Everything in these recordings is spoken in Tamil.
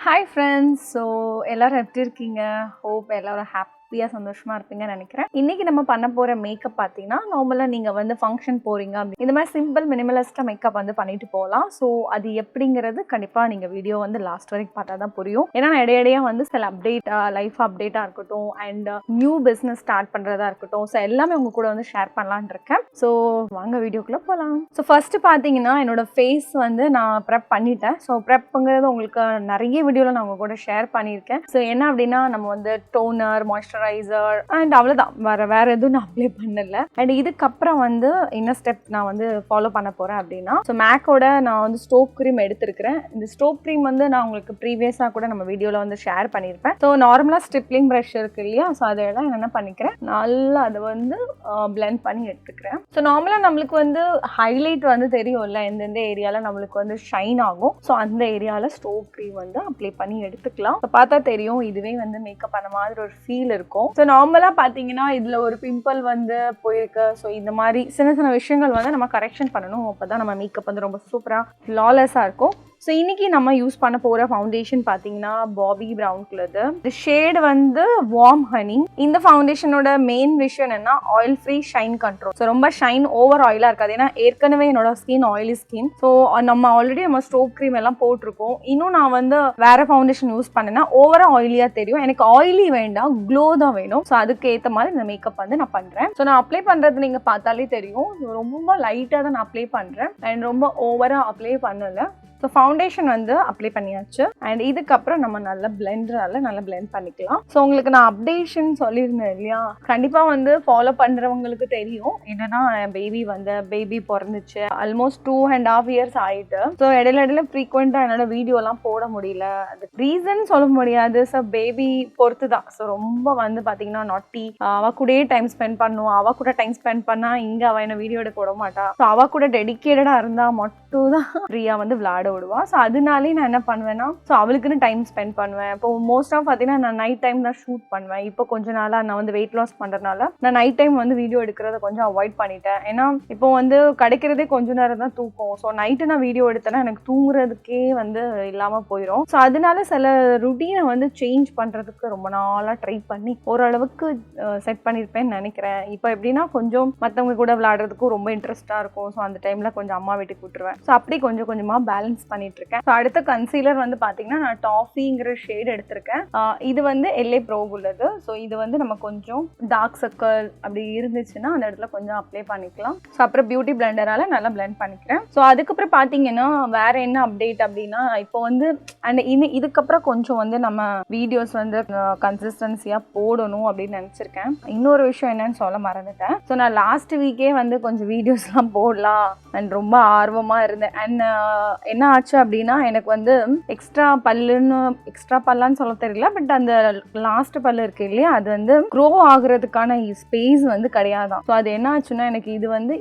Hi friends, so எல்லாரும் எப்படி இருக்கீங்க? Hope எல்லாரும் ஹாப்பியா சந்தோஷமா இருப்பீங்கன்னு நினைக்கிறேன். இன்னைக்கு நம்ம பண்ண போற மேக்கப் பார்த்தீங்கன்னா நார்மலா நீங்க வந்து ஃபங்க்ஷன் போறீங்க அப்படி இந்த மாதிரி சிம்பிள் மினிமலிஸ்டா மேக்கப் வந்து பண்ணிட்டு போகலாம். ஸோ அது எப்படிங்கிறது கண்டிப்பா நீங்க வீடியோ வந்து லாஸ்ட் வரைக்கும் பார்த்தா தான் புரியும். ஏன்னா நான் இடையிடையே வந்து சில லைஃப் அப்டேட்டா இருக்கட்டும் அண்ட் நியூ பிஸ்னஸ் ஸ்டார்ட் பண்றதா இருக்கட்டும், ஸோ எல்லாமே உங்க கூட வந்து ஷேர் பண்ணலான் இருக்கேன். ஸோ வாங்க வீடியோக்குள்ள போகலாம். ஸோ ஃபர்ஸ்ட் பார்த்தீங்கன்னா என்னோட ஃபேஸ் வந்து நான் ப்ரெப் பண்ணிட்டேன். ஸோ ப்ரெப்புங்கிறது உங்களுக்கு நிறைய வீடியோவில் நான் உங்க கூட ஷேர் பண்ணியிருக்கேன். ஸோ என்ன அப்படின்னா நம்ம வந்து டோனர், மாய்ஸ்சரைசர் அண்ட் அவ்வளோதான், வேற எதுவும் நான் அப்ளை பண்ணல. அண்ட் இதுக்கப்புறம் வந்து என்ன ஸ்டெப் நான் வந்து ஃபாலோ பண்ண போறேன் அப்படின்னா, ஸோ மேக்கோட நான் வந்து ஸ்டோப் க்ரீம் எடுத்திருக்கிறேன். இந்த ஸ்டோப் க்ரீம் வந்து நான் உங்களுக்கு ப்ரீவியஸாக கூட நம்ம வீடியோவில் வந்து ஷேர் பண்ணியிருப்பேன். ஸோ நார்மலாக ஸ்ட்ரிப்லிங் ப்ரஷ் இருக்கு இல்லையா, ஸோ அதெல்லாம் என்ன பண்ணிக்கிறேன், நல்லா அதை வந்து பிளெண்ட் பண்ணி எடுத்துக்கிறேன். ஸோ நார்மலாக நம்மளுக்கு வந்து ஹைலைட் வந்து தெரியும்ல, எந்தெந்த ஏரியாவில் நம்மளுக்கு வந்து ஷைன் ஆகும். ஸோ அந்த ஏரியாவில் ஸ்டோப் க்ரீம் வந்து அப்ளை பண்ணி எடுத்துக்கலாம். ஸோ பார்த்தா தெரியும் இதுவே வந்து மேக்கப் பண்ண மாதிரி ஒரு ஃபீல் இருக்கும். ஸோ நார்மலாக பார்த்தீங்கன்னா இதில் ஒரு பிம்பிள் வந்து போயிருக்கு. ஸோ இந்த மாதிரி சின்ன சின்ன விஷயங்கள் வந்து நம்ம கரெக்ஷன் பண்ணணும். அப்போ தான் நம்ம மேக்கப் வந்து ரொம்ப சூப்பராக ஃப்ளாலெஸ்ஸாக இருக்கும். ஸோ இன்னைக்கு நம்ம யூஸ் பண்ண போகிற ஃபவுண்டேஷன் பார்த்தீங்கன்னா பாபி ப்ரௌன் கலர். இந்த ஷேடு வந்து வார்ம் ஹனி. இந்த ஃபவுண்டேஷனோட மெயின் விஷயம் என்னன்னா oil free shine control. So ரொம்ப ஷைன் ஓவர் ஆயிலாக இருக்காது. ஏன்னா ஏற்கனவே என்னோட ஸ்கின் ஆயிலி ஸ்கின். ஸோ நம்ம ஸ்டோப் க்ரீம் எல்லாம் போட்டிருக்கோம். இன்னும் நான் வந்து வேற ஃபவுண்டேஷன் யூஸ் பண்ணேன்னா ஓவரா ஆயிலியா தெரியும். எனக்கு ஆயிலி வேண்டாம், க்ளோ தான் வேணும். ஸோ அதுக்கு ஏற்ற மாதிரி இந்த மேக்கப் வந்து நான் பண்றேன். ஸோ நான் அப்ளை பண்றது நீங்க பார்த்தாலே தெரியும், ரொம்ப லைட்டா தான் நான் அப்ளை பண்றேன் அண்ட் ரொம்ப ஓவரா அப்ளை பண்ணல. ஸோ ஃபவுண்டேஷன் வந்து அப்ளை பண்ணியாச்சு அண்ட் இதுக்கப்புறம் நம்ம நல்லா பிளெண்டரால நல்லா பிளெண்ட் பண்ணிக்கலாம். ஸோ உங்களுக்கு நான் அப்டேஷன் சொல்லியிருந்தேன் இல்லையா, கண்டிப்பாக வந்து ஃபாலோ பண்ணுறவங்களுக்கு தெரியும். என்னன்னா பேபி பிறந்துச்சு, ஆல்மோஸ்ட் 2.5 years ஆயிட்டு. ஸோ இடையில ஃப்ரீக்வெண்ட்டாக என்னோட வீடியோலாம் போட முடியல. அது ரீசன் சொல்ல முடியாது. ஸோ பேபி பொறுத்து தான். ஸோ ரொம்ப வந்து பார்த்தீங்கன்னா நாட்டி, அவ கூடயே டைம் ஸ்பெண்ட் பண்ணுவோம். அவ கூட டைம் ஸ்பெண்ட் பண்ணா இங்கே அவ என்ன வீடியோ எடுக்க விட மாட்டா. ஸோ அவ கூட டெடிக்கேட்டடாக இருந்தால் மட்டும் தான் ஃப்ரீயாக வந்து விளையாட விடுவா. ஸோ அதனாலே நான் என்ன பண்ணுவேன்னா, ஸோ அவளுக்குன்னு டைம் ஸ்பெண்ட் பண்ணுவேன். இப்போ மோஸ்ட் ஆஃப் பார்த்தீங்கன்னா நான் நைட் டைம் தான் ஷூட் பண்ணுவேன். இப்போ கொஞ்ச நாளாக நான் வந்து வெயிட் லாஸ் பண்ணுறதுனால நான் நைட் டைம் வந்து வீடியோ எடுக்கிறத கொஞ்சம் அவாய்ட் பண்ணிட்டேன். ஏன்னா இப்போ வந்து கிடைக்கிறதே கொஞ்ச நேரம் தான் தூக்கம். ஸோ நைட்டு நான் வீடியோ எடுத்தேன்னா எனக்கு தூங்குறதுக்கே வந்து இல்லாமல் போயிடும். ஸோ அதனால சில ருட்டீனை வந்து சேஞ்ச் பண்ணுறதுக்கு ரொம்ப நாளாக ட்ரை பண்ணி ஓரளவுக்கு செட் பண்ணியிருப்பேன்னு நினைக்கிறேன். இப்போ எப்படின்னா கொஞ்சம் மற்றவங்க கூட விளையாடுறதுக்கும் ரொம்ப இன்ட்ரெஸ்டாக இருக்கும். ஸோ அந்த டைமில் கொஞ்சம் அம்மா வீட்டுக்கு விட்டுருவேன். ஸோ அப்படி கொஞ்சம் கொஞ்சமாக பேலன்ஸ் பண்ணிட்டு இருக்கேன். ஸோ அடுத்த கன்சீலர் வந்து பார்த்தீங்கன்னா நான் டாஃபிங்கிற ஷேட் எடுத்திருக்கேன். இது வந்து LA Pro உள்ளது. ஸோ இது வந்து நம்ம கொஞ்சம் டார்க் சர்க்கிள் அப்படி இருந்துச்சுன்னா அந்த இடத்துல கொஞ்சம் அப்ளை பண்ணிக்கலாம். ஸோ அப்புறம் பியூட்டி பிளெண்டரால நல்லா பிளெண்ட் பண்ணிக்கிறேன். ஸோ அதுக்கப்புறம் பார்த்தீங்கன்னா வேற என்ன அப்டேட் அப்படின்னா, இப்போ வந்து இதுக்கப்புறம் கொஞ்சம் வந்து நம்ம வீடியோஸ் வந்து கன்சிஸ்டன்சியா போடணும் அப்படின்னு நினைச்சிருக்கேன். இன்னொரு விஷயம் என்னன்னு சொல்ல மறந்துட்டேன். ஸோ நான் லாஸ்ட் வீக்கே வந்து கொஞ்சம் வீடியோஸ்லாம் போடலாம் அண்ட் ரொம்ப ஆர்வமா இருந்தேன். அண்ட் என்ன ஆச்சு அப்படின்னா, எனக்கு வந்து எக்ஸ்ட்ரா பல்லான்னு சொல்ல தெரியல, பட் அந்த லாஸ்ட் பல்லு இருக்கு இல்லையா, அது வந்து க்ரோ ஆகுறதுக்கான ஸ்பேஸ் வந்து கிடையாதான். ஸோ அது என்ன ஆச்சுன்னா, எனக்கு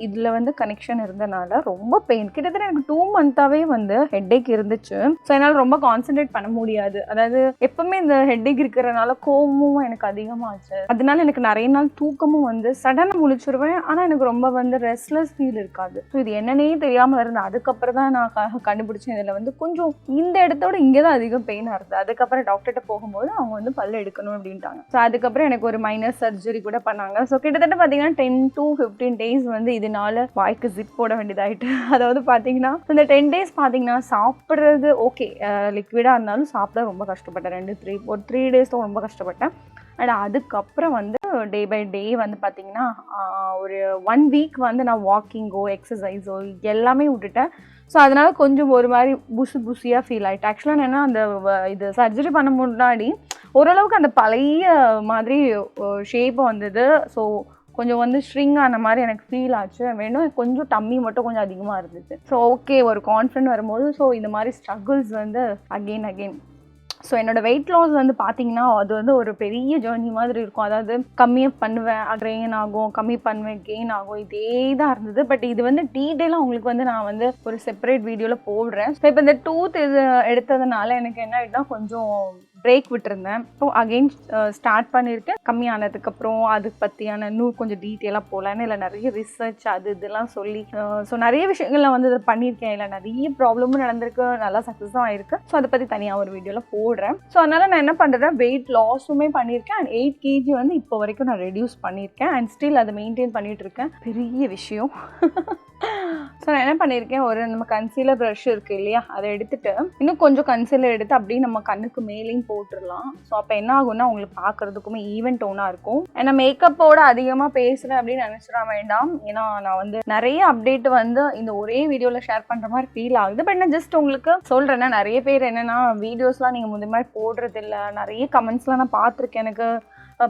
இதுல வந்து கனெக்ஷன் இருந்தனால ரொம்ப பெயின். கிட்டத்தட்ட எனக்கு 2 months-ஆவே வந்து ஹெட்டேக் இருந்துச்சு. ஸோ என்னால் ரொம்ப கான்சென்ட்ரேட் பண்ண முடியாது. அதாவது எப்பவுமே இந்த ஹெட்டேக் இருக்கிறதுனால கோவமும் எனக்கு அதிகமாச்சு. அதனால எனக்கு நிறைய நாள் தூக்கமும் வந்து சடனாக முழிச்சிருவேன். ஆனால் எனக்கு ரொம்ப வந்து ரெஸ்ட்லெஸ் ஃபீல் இருக்காது. ஸோ இது என்னன்னே தெரியாமல் இருந்தேன். அதுக்கப்புறம் தான் நான் கண்டுபிடிச்சேன், இதில் வந்து கொஞ்சம் இந்த இடத்தோட இங்கே தான் அதிகம் பெயினாக இருக்குது. அதுக்கப்புறம் டாக்டர்கிட்ட போகும்போது அவங்க வந்து பல்லு எடுக்கணும் அப்படின்ட்டாங்க. ஸோ அதுக்கப்புறம் எனக்கு ஒரு மைனர் சர்ஜரி கூட பண்ணாங்க. ஸோ கிட்டத்தட்ட பார்த்தீங்கன்னா 10 to 15 days வந்து இதனால வாய்க்கு ஜிப் போட வேண்டியதாயிட்டு. அதாவது பார்த்தீங்கன்னா இந்த 10 days பார்த்தீங்கன்னா சாப்பிட்றது ஓகே, லிக்விடாக இருந்தாலும் சாப்பிட ரொம்ப கஷ்டப்பட்டேன். 3 days ரொம்ப கஷ்டப்பட்டேன். அண்ட் அதுக்கப்புறம் வந்து டே பை டே வந்து பார்த்தீங்கன்னா ஒரு 1 week வந்து நான் வாக்கிங்கோ எக்ஸசைஸோ எல்லாமே விட்டுட்டேன். ஸோ அதனால கொஞ்சம் ஒரு மாதிரி புசியாக ஃபீல் ஆகிட்டு. ஆக்சுவலாக என்னென்னா அந்த இது சர்ஜரி பண்ண முன்னாடி ஓரளவுக்கு அந்த பழைய மாதிரி ஷேப் வந்தது. ஸோ கொஞ்சம் வந்து ஷ்ரிங் ஆன மாதிரி எனக்கு ஃபீல் ஆச்சு. வேணும் கொஞ்சம் டம்மி மட்டும் கொஞ்சம் அதிகமாக இருந்துச்சு. ஸோ ஓகே, ஒரு கான்ஃபிடென்ட் வரும்போது ஸோ இந்த மாதிரி ஸ்ட்ரகிள்ஸ் வந்து அகெயின் ஸோ என்னோட வெயிட் லாஸ் வந்து பார்த்தீங்கன்னா அது வந்து ஒரு பெரிய ஜேர்னி மாதிரி இருக்கும். அதாவது கம்மியாக பண்ணுவேன், கெயின் ஆகும், கம்மி பண்ணுவேன், கெயின் ஆகும், இதே தான் இருந்தது. பட் இது வந்து டீட்டெயிலாக உங்களுக்கு வந்து நான் வந்து ஒரு செப்பரேட் வீடியோவில் போடுறேன். ஸோ இப்போ இந்த டூத் இது எடுத்ததுனால எனக்கு என்ன ஆகிட்டா கொஞ்சம் பிரேக் விட்டுருந்தேன். ஸோ அகெயின் ஸ்டார்ட் பண்ணியிருக்கேன். கம்மியானதுக்கப்புறம் அது பற்றியான இன்னும் கொஞ்சம் டீட்டெயிலாக போகலான்னு இல்லை நிறைய ரிசர்ச் அது இதெல்லாம் சொல்லி ஸோ நிறைய விஷயங்கள்லாம் வந்து இதை பண்ணியிருக்கேன். இல்லை நிறைய ப்ராப்ளமும் நடந்திருக்கு, நல்லா சக்ஸஸும் ஆயிருக்கு. ஸோ அதை பற்றி தனியாக ஒரு வீடியோவில் போடுறேன். ஸோ அதனால் நான் என்ன பண்ணுறேன், வெயிட் லாஸுமே பண்ணியிருக்கேன் அண்ட் 8 kg வந்து இப்போ வரைக்கும் நான் ரெடியூஸ் பண்ணியிருக்கேன் அண்ட் ஸ்டில் அதை மெயின்டைன் பண்ணிகிட்டு இருக்கேன். பெரிய விஷயம். ஸோ நான் என்ன பண்ணியிருக்கேன், ஒரு நம்ம கன்சீலர் ப்ரஷ் இருக்குது இல்லையா, அதை எடுத்துகிட்டு இன்னும் கொஞ்சம் கன்சீலர் எடுத்து அப்படியே நம்ம கண்ணுக்கு மேலேயும் போட்டுடலாம். ஸோ அப்போ என்ன ஆகும்னா உங்களுக்கு பார்க்குறதுக்குமே ஈவன் டோனாக இருக்கும். ஏன்னா மேக்கப்போட அதிகமாக பேசுகிறேன் அப்படின்னு நினச்சிட வேண்டாம். ஏன்னா நான் வந்து நிறைய அப்டேட் வந்து இந்த ஒரே வீடியோவில் ஷேர் பண்ணுற மாதிரி ஃபீல் ஆகுது. பட் நான் ஜஸ்ட் உங்களுக்கு சொல்கிறேன்னா, நிறைய பேர் என்னென்னா வீடியோஸ்லாம் நீங்கள் முந்தைய மாதிரி போடுறதில்ல, நிறைய கமெண்ட்ஸ்லாம் நான் பார்த்துருக்கேன். எனக்கு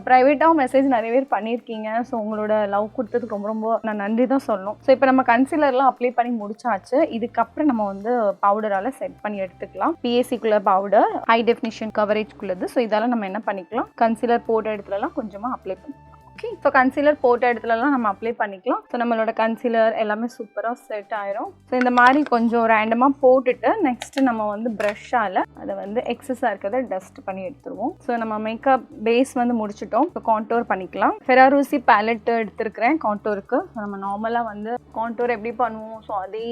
ப்ரைவேட்டாக மெசேஜ் நிறைய பேர் பண்ணியிருக்கீங்க. ஸோ உங்களோட லவ் கொடுத்ததுக்கு ரொம்ப ரொம்ப நான் நன்றி தான் சொல்லணும். ஸோ இப்போ நம்ம கன்சீலர்லாம் அப்ளை பண்ணி முடிச்சாச்சு. இதுக்கப்புறம் நம்ம வந்து பவுடரால் செட் பண்ணி எடுத்துக்கலாம். பிஎஸ்சிக்குள்ள பவுடர், ஹை டெஃபினிஷன் கவரேஜ்குள்ளது. ஸோ இதெல்லாம் நம்ம என்ன பண்ணிக்கலாம், கன்சீலர் போட்ட இடத்துலலாம் கொஞ்சமாக அப்ளை பண்ணிக்கலாம். ஓகே, ஸோ கன்சீலர் போட்ட இடத்துலலாம் நம்ம அப்ளை பண்ணிக்கலாம். ஸோ நம்மளோட கன்சீலர் எல்லாமே சூப்பராக செட் ஆயிரும். ஸோ இந்த மாதிரி கொஞ்சம் ரேண்டமாக போட்டுட்டு நெக்ஸ்ட்டு நம்ம வந்து ப்ரஷ்ஷால் அதை வந்து எக்ஸஸாக இருக்கிறத டஸ்ட் பண்ணி எடுத்துருவோம். ஸோ நம்ம மேக்கப் பேஸ் வந்து முடிச்சிட்டோம். ஸோ கான்டோர் பண்ணிக்கலாம். ஃபெராரூசி பேலட் எடுத்துருக்கிறேன் கான்டோருக்கு. நம்ம நார்மலாக வந்து கான்டோர் எப்படி பண்ணுவோம், ஸோ அதே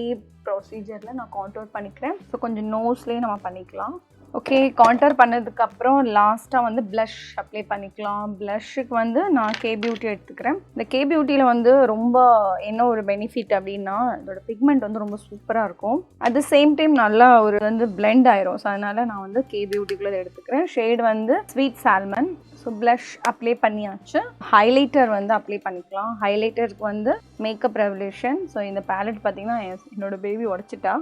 ப்ரொசீஜரில் நான் கான்டோர் பண்ணிக்கிறேன். ஸோ கொஞ்சம் நோஸ்லேயே நம்ம பண்ணிக்கலாம். ஓகே, கான்டோர் பண்ணதுக்கப்புறம் லாஸ்ட்டாக வந்து ப்ளஷ் அப்ளை பண்ணிக்கலாம். ப்ளஷ்ஷுக்கு வந்து நான் கே பியூட்டி எடுத்துக்கிறேன். இந்த கே பியூட்டியில் வந்து ரொம்ப என்ன ஒரு பெனிஃபிட் அப்படின்னா, இதோட பிக்மெண்ட் வந்து ரொம்ப சூப்பராக இருக்கும். அட் த சேம் டைம் நல்லா ஒரு வந்து பிளெண்ட் ஆயிரும். ஸோ அதனால் நான் வந்து கே பியூட்டிக்குள்ளே எடுத்துக்கிறேன். ஷேட் வந்து sweet salmon. So plus apply பண்ணியாச்சு. ஹைலைட்டர் வந்து அப்ளை பண்ணிக்கலாம். ஹைலைட்டருக்கு வந்து மேக்கப் ரெவல்யூஷன். ஸோ இந்த பேலட் பார்த்திங்கன்னா என்னோடய பேபி உடச்சிட்டா.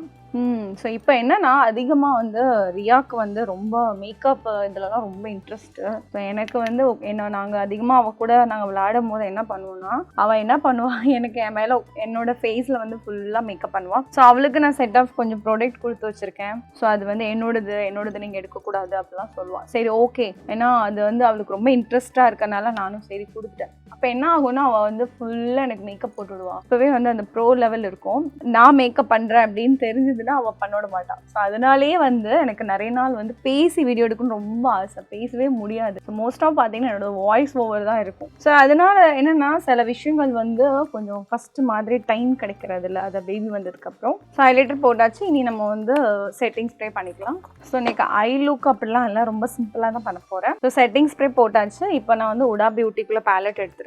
ஸோ இப்போ என்னன்னா, அதிகமாக வந்து ரியாவுக்கு வந்து ரொம்ப மேக்கப் இதிலலாம் ரொம்ப இன்ட்ரெஸ்ட்டு. ஸோ எனக்கு வந்து என்ன நாங்கள் அதிகமாக அவள் கூட நாங்கள் விளையாடும் போது என்ன பண்ணுவோன்னா, அவள் என்ன பண்ணுவாள், எனக்கு என் மேலே என்னோட ஃபேஸில் வந்து ஃபுல்லாக மேக்கப் பண்ணுவாள். ஸோ அவளுக்கு நான் செட் ஆஃப் கொஞ்சம் ப்ராடக்ட் கொடுத்து வச்சுருக்கேன். ஸோ அது வந்து என்னோடது நீங்கள் எடுக்கக்கூடாது அப்படிலாம் சொல்லுவாள். சரி ஓகே, ஏன்னா அது வந்து அவளுக்கு ரொம்ப இன்ட்ரெஸ்ட்டாக இருக்கனால நானும் சரி கொடுத்துட்டேன். அப்போ என்ன ஆகும்னா, அவள் வந்து ஃபுல்லாக எனக்கு மேக்கப் போட்டு விடுவாள். இப்போவே வந்து அந்த ப்ரோ லெவல் இருக்கும். நான் மேக்கப் பண்ணுறேன் அப்படின்னு தெரிஞ்சதுன்னா அவள் பண்ணோட மாட்டான். ஸோ அதனாலேயே வந்து எனக்கு நிறைய நாள் வந்து பேசி வீடியோ எடுக்கணும்னு ரொம்ப ஆசை. பேசவே முடியாது. ஸோ மோஸ்ட்டாக பார்த்தீங்கன்னா என்னோட வாய்ஸ் ஓவர் தான் இருக்கும். ஸோ அதனால் என்னென்னா, சில விஷயங்கள் வந்து கொஞ்சம் ஃபஸ்ட்டு மாதிரி டைம் கிடைக்கிறது இல்லை, அதை பேபி வந்ததுக்கப்புறம். ஸோ ஹைலைட்டர் போட்டாச்சு. இனி நம்ம வந்து செட்டிங் ஸ்ப்ரே பண்ணிக்கலாம். ஸோ இன்னைக்கு ஐ லுக் அப்படிலாம் இல்லை, ரொம்ப சிம்பிளாக தான் பண்ண போகிறேன். ஸோ செட்டிங் ஸ்ப்ரே போட்டாச்சு. இப்போ நான் வந்து உடா பியூட்டிக்குள்ள பேலட் எடுத்துருக்கேன்.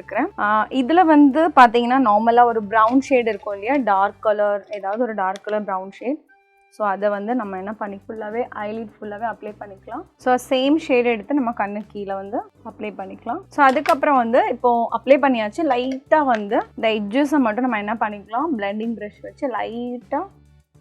இதில் வந்து பார்த்தீங்கன்னா நார்மலாக ஒரு ப்ரௌன் ஷேட் இருக்கும் இல்லையா, டார்க் கலர், ஏதாவது ஒரு dark colour brown shade. So அதை வந்து நம்ம என்ன பண்ணி ஃபுல்லாகவே ஐலிட் ஃபுல்லாகவே அப்ளை பண்ணிக்கலாம். ஸோ சேம் ஷேட் எடுத்து நம்ம கண்ணு கீழே வந்து அப்ளை பண்ணிக்கலாம். ஸோ அதுக்கப்புறம் வந்து இப்போது அப்ளை பண்ணியாச்சு. லைட்டாக வந்து இந்த எட்ஜஸை மட்டும் நம்ம என்ன பண்ணிக்கலாம், பிளெண்டிங் ப்ரஷ் வச்சு லைட்டாக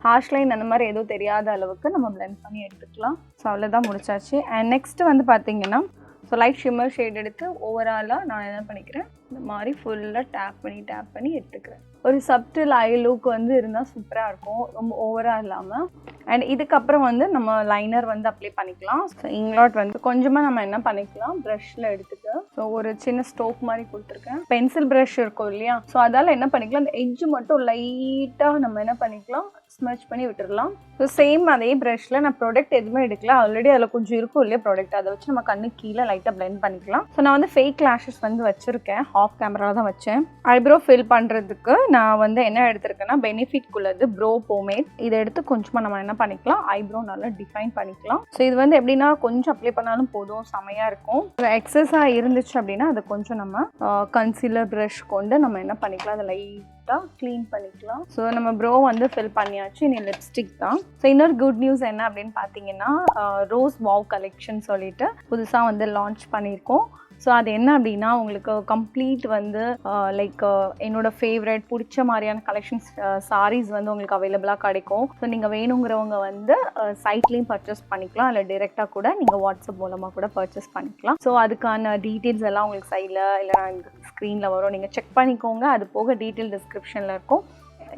ஹார்ஷ் லைன் அந்த மாதிரி எதுவும் தெரியாத அளவுக்கு நம்ம பிளெண்ட் பண்ணி எடுத்துக்கலாம். ஸோ அவ்வளோதான், முடிச்சாச்சு. அண்ட் நெக்ஸ்ட்டு வந்து பார்த்தீங்கன்னா, ஸோ லைட் ஷிம்மர் ஷேட் எடுத்து ஓவராலாக நான் என்ன பண்ணிக்கிறேன், இந்த மாதிரி ஃபுல்லாக டேப் பண்ணி எடுத்துக்கிறேன். ஒரு சப்டில் ஐ லுக் வந்து இருந்தால் சூப்பராக இருக்கும், ரொம்ப ஓவராக இல்லாமல். அண்ட் இதுக்கப்புறம் வந்து நம்ம லைனர் வந்து அப்ளை பண்ணிக்கலாம். ஸோ இங்லாட் வந்து கொஞ்சமாக நம்ம என்ன பண்ணிக்கலாம், ப்ரஷ்ஷில் எடுத்துட்டு ஸோ ஒரு சின்ன ஸ்ட்ரோக் மாதிரி கொடுத்துருக்கேன். பென்சில் ப்ரஷ் இருக்கும் இல்லையா, ஸோ அதால் என்ன பண்ணிக்கலாம், அந்த எட்ஜு மட்டும் லைட்டாக நம்ம என்ன பண்ணிக்கலாம், ஸ்மர்ச் பண்ணி விட்டுடலாம். ஸோ சேம் அதே ப்ரஷ்ஷில் நான் ப்ராடக்ட் எதுவுமே எடுக்கல, ஆல்ரெடி அதில் கொஞ்சம் இருக்கும் இல்லையா ப்ராடக்ட், அதை வச்சு நம்ம கண்ணு கீழே லைட்டாக பிளெண்ட் பண்ணிக்கலாம். ஸோ நான் வந்து ஃபேக் லேஷஸ் வந்து வச்சுருக்கேன், ஆஃப் கேமராவில் தான் வச்சேன். ஐப்ரோ ஃபில் பண்ணுறதுக்கு நான் வந்து என்ன எடுத்திருக்கேன்னா, பெனிஃபிட்குள்ளது ப்ரோ போமேட். இதை எடுத்து கொஞ்சமாக நம்ம என்ன பண்ணிக்கலாம், ஐப்ரோ நல்லா டிஃபைன் பண்ணிக்கலாம். ஸோ இது வந்து எப்படின்னா, கொஞ்சம் அப்ளை பண்ணாலும் போதும், செமையாக இருக்கும். எக்ஸஸாக இருந்துச்சு அப்படின்னா அதை கொஞ்சம் நம்ம கன்சீலர் ப்ரஷ் கொண்டு நம்ம என்ன பண்ணிக்கலாம், அதை லைட்டாக க்ளீன் பண்ணிக்கலாம். ஸோ நம்ம ப்ரோ வந்து ஃபில் பண்ணியாச்சு. இனி லிப்ஸ்டிக் தான். ஸோ இன்னொரு குட் நியூஸ் என்ன அப்படின்னு பார்த்தீங்கன்னா, ரோஸ் வாவ் கலெக்ஷன் சொல்லிட்டு புதுசாக வந்து லான்ச் பண்ணியிருக்கோம். ஸோ அது என்ன அப்படின்னா, உங்களுக்கு கம்ப்ளீட் வந்து லைக் என்னோட ஃபேவரட் பிடிச்ச மாதிரியான கலெக்ஷன்ஸ் சாரீஸ் வந்து உங்களுக்கு அவைலபிளாக கிடைக்கும். ஸோ நீங்கள் வேணுங்கிறவங்க வந்து சைட்லேயும் பர்ச்சேஸ் பண்ணிக்கலாம், இல்லை டிரெக்டாக கூட நீங்கள் வாட்ஸ்அப் மூலமாக கூட பர்ச்சேஸ் பண்ணிக்கலாம். ஸோ அதுக்கான டீட்டெயில்ஸ் எல்லாம் உங்களுக்கு சைடில் இல்லை ஸ்க்ரீனில் வரும், நீங்கள் செக் பண்ணிக்கோங்க. அது போக டீட்டெயில் டிஸ்கிரிப்ஷனில் இருக்கும்.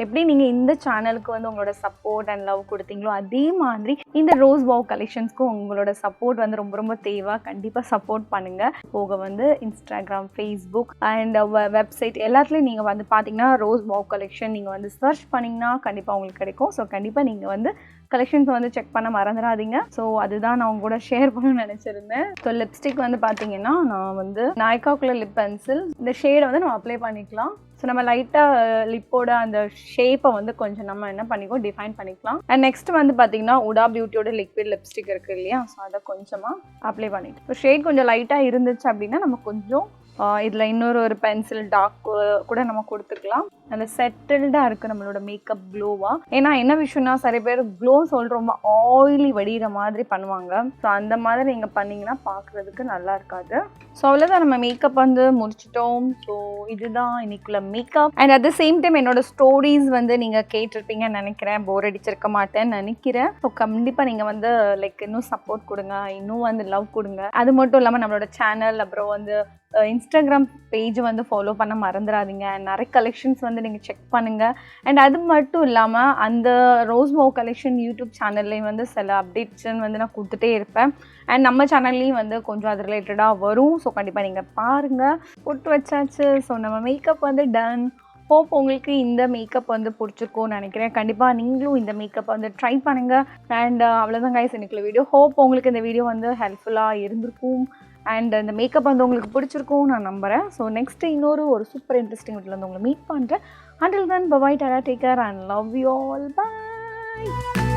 எப்படி நீங்கள் இந்த சேனலுக்கு வந்து உங்களோட சப்போர்ட் அண்ட் லவ் கொடுத்தீங்களோ, அதே மாதிரி இந்த ரோஸ் வாவ் கலெக்ஷன்ஸ்க்கும் உங்களோட சப்போர்ட் வந்து ரொம்ப ரொம்ப தேவை. கண்டிப்பாக சப்போர்ட் பண்ணுங்கள். போக வந்து இன்ஸ்டாகிராம், ஃபேஸ்புக் அண்ட் வெப்சைட் எல்லாத்துலேயும் நீங்கள் வந்து பார்த்தீங்கன்னா ரோஸ் வாவ் கலெக்ஷன் நீங்கள் வந்து சர்ச் பண்ணிங்கன்னா கண்டிப்பாக உங்களுக்கு கிடைக்கும். ஸோ கண்டிப்பாக நீங்கள் வந்து கலெக்ஷன்ஸ் வந்து செக் பண்ண மறந்துடாதீங்க. ஸோ அதுதான் நான் உங்க கூட ஷேர் பண்ணணும்னு நினச்சிருந்தேன். ஸோ லிப்ஸ்டிக் வந்து பார்த்தீங்கன்னா நான் வந்து நாய்க்காக்குள்ள லிப் பென்சில் இந்த ஷேடை வந்து நம்ம அப்ளை பண்ணிக்கலாம். ஸோ நம்ம லைட்டாக லிப்போட அந்த ஷேப்பை வந்து கொஞ்சம் நம்ம என்ன பண்ணிக்கோ டிஃபைன் பண்ணிக்கலாம். அண்ட் நெக்ஸ்ட் வந்து பார்த்தீங்கன்னா உடா பியூட்டியோட லிக்விட் லிப்ஸ்டிக் இருக்குது இல்லையா, ஸோ அதை கொஞ்சமாக அப்ளை பண்ணிட்டு இப்போ ஷேட் கொஞ்சம் லைட்டாக இருந்துச்சு அப்படின்னா நம்ம கொஞ்சம் இதில் இன்னொரு பென்சில் டார்க் கூட நம்ம கொடுத்துக்கலாம். அந்த செட்டில்டாக இருக்குது நம்மளோட மேக்கப் க்ளோவாக. ஏன்னா என்ன விஷயம்னா நிறைய பேர் க்ளோ சொல்லிட்டு ரொம்ப ஆயிலி வடிகிற மாதிரி பண்ணுவாங்க. ஸோ அந்த மாதிரி நீங்கள் பண்ணிங்கன்னா பார்க்குறதுக்கு நல்லா இருக்காது. ஸோ அவ்வளோதான், நம்ம மேக்கப் வந்து முடிச்சிட்டோம். ஸோ இதுதான் இன்னைக்குள்ள makeup. And at the same time என்னோட ஸ்டோரிஸ் வந்து நீங்கள் கேட்டிருப்பீங்கன்னு நினைக்கிறேன், போர் அடிச்சிருக்க மாட்டேன்னு நினைக்கிறேன். ஸோ கண்டிப்பாக நீங்கள் வந்து லைக் இன்னும் சப்போர்ட் கொடுங்க, இன்னும் வந்து லவ் கொடுங்க. அது மட்டும் இல்லாமல் நம்மளோட சேனல் அப்புறம் வந்து இன்ஸ்டாகிராம் பேஜ் வந்து ஃபாலோ பண்ண மறந்துடாதீங்க. நிறைய கலெக்ஷன்ஸ் வந்து நீங்கள் செக் பண்ணுங்கள். அண்ட் அது மட்டும் இல்லாமல் அந்த ரோஸ்மோ கலெக்ஷன் யூடியூப் சேனல்லையும் வந்து சில அப்டேட்ஸ்ன்னு வந்து நான் கொடுத்துட்டே இருப்பேன். அண்ட் நம்ம சேனல்லையும் வந்து கொஞ்சம் அது ரிலேட்டடாக வரும். ஸோ கண்டிப்பாக நீங்கள் பாருங்கள். போட்டு வச்சாச்சு. ஸோ நம்ம மேக்கப் வந்து டன். ஹோப் உங்களுக்கு இந்த மேக்கப் வந்து பிடிச்சிருக்கும்னு நினைக்கிறேன். கண்டிப்பாக நீங்களும் இந்த மேக்கப் வந்து ட்ரை பண்ணுங்கள். அண்ட் அவ்வளோதான் கைஸ் இன்னைக்குள்ள வீடியோ. ஹோப் உங்களுக்கு இந்த வீடியோ வந்து ஹெல்ப்ஃபுல்லாக இருந்திருக்கும். அண்ட் இந்த மேக்கப் வந்து உங்களுக்கு பிடிச்சிருக்கும் நான் நம்புகிறேன். ஸோ நெக்ஸ்ட்டு இன்னொரு சூப்பர் இன்ட்ரெஸ்டிங் வீட்டில் வந்து உங்களை மீட் பண்ணுறேன். Until then, bye-bye, Tara, take care and love you all. Bye.